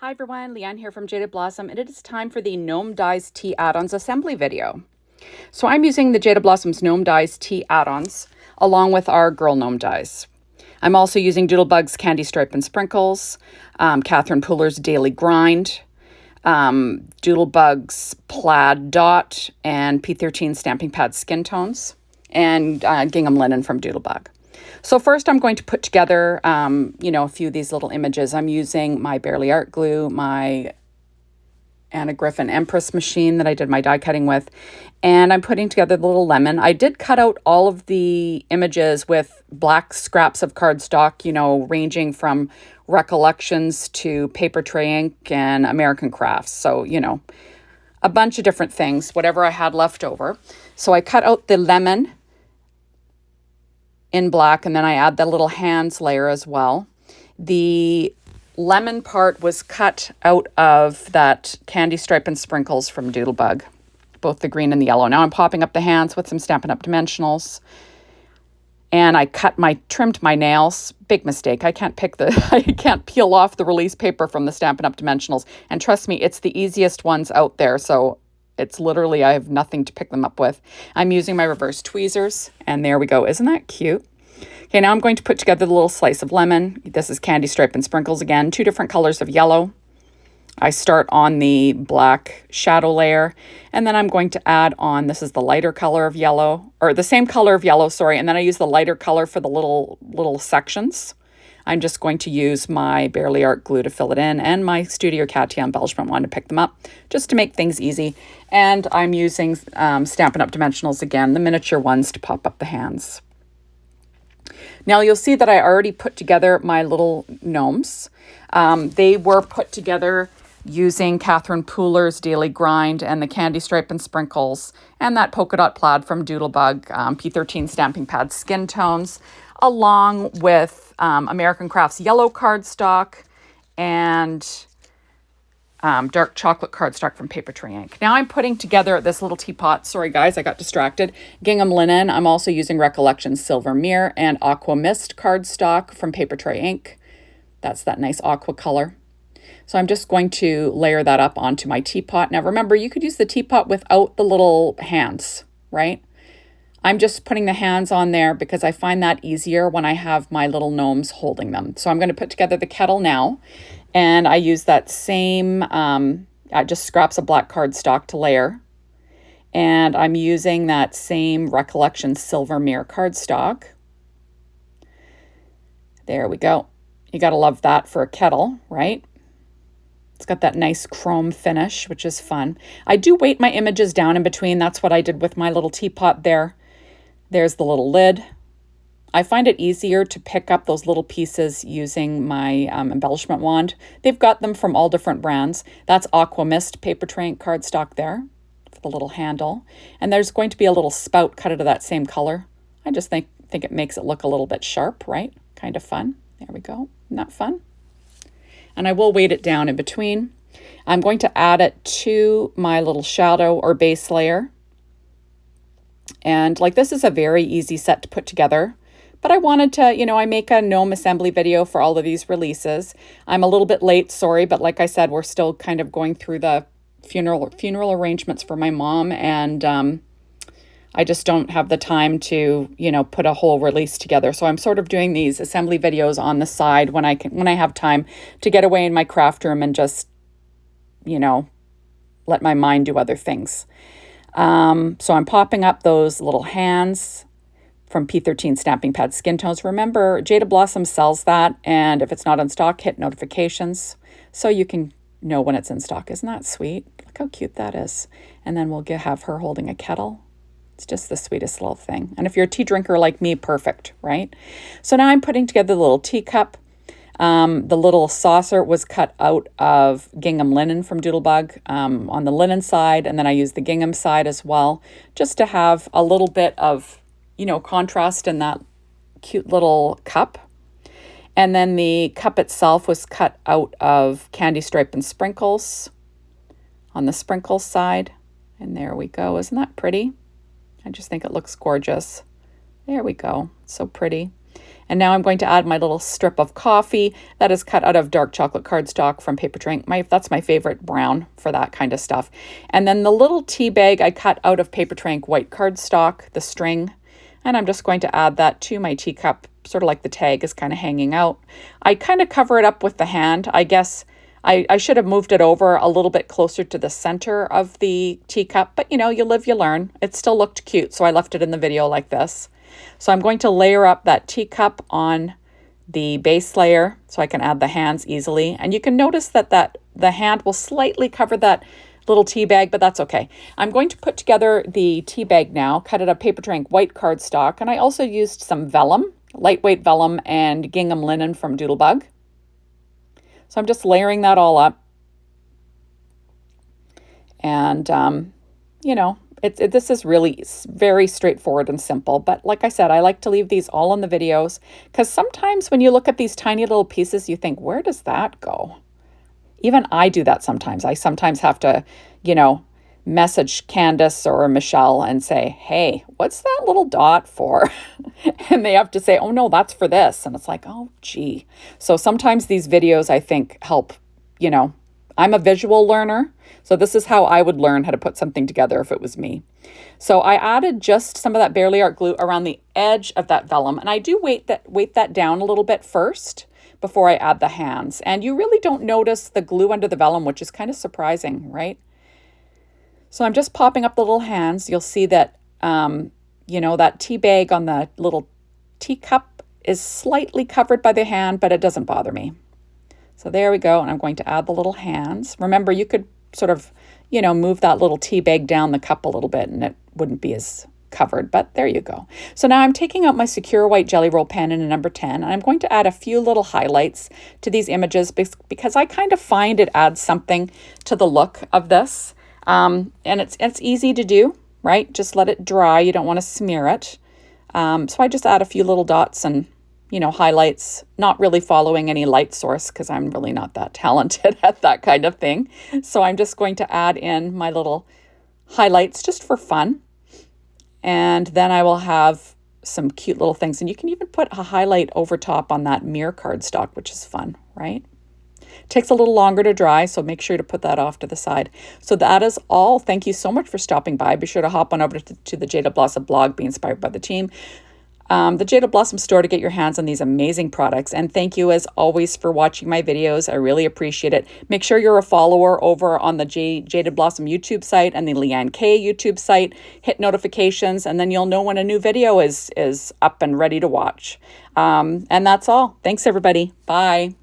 Hi everyone, Leanne here from Jaded Blossom, and it is time for the Gnome Dies Tea Add Ons Assembly video. So I'm using the Jaded Blossom's Gnome Dies Tea Add Ons along with our Girl Gnome dies. I'm also using Doodlebug's Candy Stripe and Sprinkles, Catherine Pooler's Daily Grind, Doodlebug's Plaid Dot, and P13 Stamping Pad Skin Tones, and Gingham Linen from Doodlebug. So first I'm going to put together, a few of these little images. I'm using my Barely Art glue, my Anna Griffin Empress machine that I did my die cutting with, and I'm putting together the little lemon. I did cut out all of the images with black scraps of cardstock, ranging from Recollections to paper Trey Ink and American crafts. So, a bunch of different things, whatever I had left over. So I cut out the lemon in black, and then I add the little hands layer as well. The lemon part was cut out of that Candy Stripe and Sprinkles from Doodlebug, both the green and the yellow. Now I'm popping up the hands with some Stampin' Up! Dimensionals. And I trimmed my nails. Big mistake. I can't peel off the release paper from the Stampin' Up! Dimensionals. And trust me, it's the easiest ones out there. So it's literally, I have nothing to pick them up with. I'm using my reverse tweezers, and there we go. Isn't that cute? Okay, now I'm going to put together the little slice of lemon. This is Candy Stripe and Sprinkles again, 2 different colors of yellow. I start on the black shadow layer, and then I'm going to add on, this is the lighter color of yellow, or the same color of yellow, sorry, and then I use the lighter color for the little sections. I'm just going to use my Barely Art glue to fill it in, and my Studio Katia embellishment wand to pick them up, just to make things easy. And I'm using Stampin' Up! Dimensionals again, the miniature ones, to pop up the hands. Now you'll see that I already put together my little gnomes. They were put together using Catherine Pooler's Daily Grind and the Candy Stripe and Sprinkles and that polka dot plaid from Doodlebug, P13 Stamping Pad Skin Tones, along with American Crafts yellow cardstock and dark chocolate cardstock from Paper Trey Ink. Now I'm putting together this little teapot. Sorry guys, I got distracted. Gingham linen. I'm also using Recollections Silver Mirror and Aqua Mist cardstock from Paper Trey Ink. That's that nice aqua color. So I'm just going to layer that up onto my teapot. Now remember, you could use the teapot without the little hands, right? I'm just putting the hands on there because I find that easier when I have my little gnomes holding them. So I'm going to put together the kettle now. And I use that same, just scraps of black cardstock to layer. And I'm using that same Recollection Silver Mirror cardstock. There we go. You got to love that for a kettle, right? It's got that nice chrome finish, which is fun. I do weight my images down in between. That's what I did with my little teapot there. There's the little lid. I find it easier to pick up those little pieces using my embellishment wand. They've got them from all different brands. That's Aqua Mist Paper Trey Ink cardstock there for the little handle. And there's going to be a little spout cut out of that same color. I just think it makes it look a little bit sharp, right? Kind of fun. There we go. Isn't that fun? And I will weight it down in between. I'm going to add it to my little shadow or base layer. And this is a very easy set to put together. But I wanted to, I make a gnome assembly video for all of these releases. I'm a little bit late, sorry, but like I said, we're still kind of going through the funeral arrangements for my mom, and I just don't have the time to, put a whole release together. So I'm sort of doing these assembly videos on the side when I have time to get away in my craft room and just, let my mind do other things. So I'm popping up those little hands from P13 Stamping Pad Skin Tones. Remember, Jaded Blossom sells that, and if it's not in stock, hit notifications so you can know when it's in stock. Isn't that sweet? Look how cute that is. And then we'll have her holding a kettle. It's just the sweetest little thing. And if you're a tea drinker like me, perfect, right? So now I'm putting together the little teacup. The little saucer was cut out of Gingham linen from Doodlebug on the linen side, and then I used the gingham side as well, just to have a little bit of contrast in that cute little cup. And then the cup itself was cut out of Candy Stripe and Sprinkles on the sprinkles side. And there we go. Isn't that pretty? I just think it looks gorgeous. There we go. So pretty. And now I'm going to add my little strip of coffee that is cut out of dark chocolate cardstock from Paper Drink. That's my favorite brown for that kind of stuff. And then the little tea bag I cut out of Paper Drink white cardstock, the string. And I'm just going to add that to my teacup, sort of like the tag is kind of hanging out. I kind of cover it up with the hand. I guess I should have moved it over a little bit closer to the center of the teacup, but you know, you live, you learn. It still looked cute, so I left it in the video like this. So I'm going to layer up that teacup on the base layer so I can add the hands easily. And you can notice that the hand will slightly cover that little tea bag, but that's okay. I'm going to put together the tea bag now, cut it up Paper Drink white cardstock, and I also used some vellum, lightweight vellum and gingham linen from Doodlebug. So I'm just layering that all up. And, you know, this is really very straightforward and simple. But like I said, I like to leave these all in the videos because sometimes when you look at these tiny little pieces, you think, where does that go? Even I do that sometimes. I sometimes have to, you know, message Candace or Michelle and say, hey, what's that little dot for? And they have to say, oh no, that's for this. And it's like, oh gee. So sometimes these videos I think help, you know, I'm a visual learner. So this is how I would learn how to put something together if it was me. So I added just some of that Barely Art glue around the edge of that vellum. And I do weight that down a little bit first before I add the hands. And you really don't notice the glue under the vellum, which is kind of surprising, right? So I'm just popping up the little hands. You'll see that, you know, that tea bag on the little teacup is slightly covered by the hand, but it doesn't bother me. So there we go. And I'm going to add the little hands. Remember, you could sort of, you know, move that little tea bag down the cup a little bit and it wouldn't be as covered, but there you go. So now I'm taking out my Sakura white jelly roll pen in a number 10, and I'm going to add a few little highlights to these images because I kind of find it adds something to the look of this. And it's easy to do, right? Just let it dry. You don't want to smear it. So I just add a few little dots and, you know, highlights, not really following any light source because I'm really not that talented at that kind of thing. So I'm just going to add in my little highlights just for fun. And then I will have some cute little things. And you can even put a highlight over top on that mirror cardstock, which is fun, right? Takes a little longer to dry, so make sure to put that off to the side. So that is all. Thank you so much for stopping by. Be sure to hop on over to the Jaded Blossom blog, Be Inspired by the Team, the Jaded Blossom store to get your hands on these amazing products. And thank you as always for watching my videos. I really appreciate it. Make sure you're a follower over on the Jaded Blossom YouTube site and the Leanne K YouTube site. Hit notifications and then you'll know when a new video is up and ready to watch. And that's all. Thanks everybody. Bye.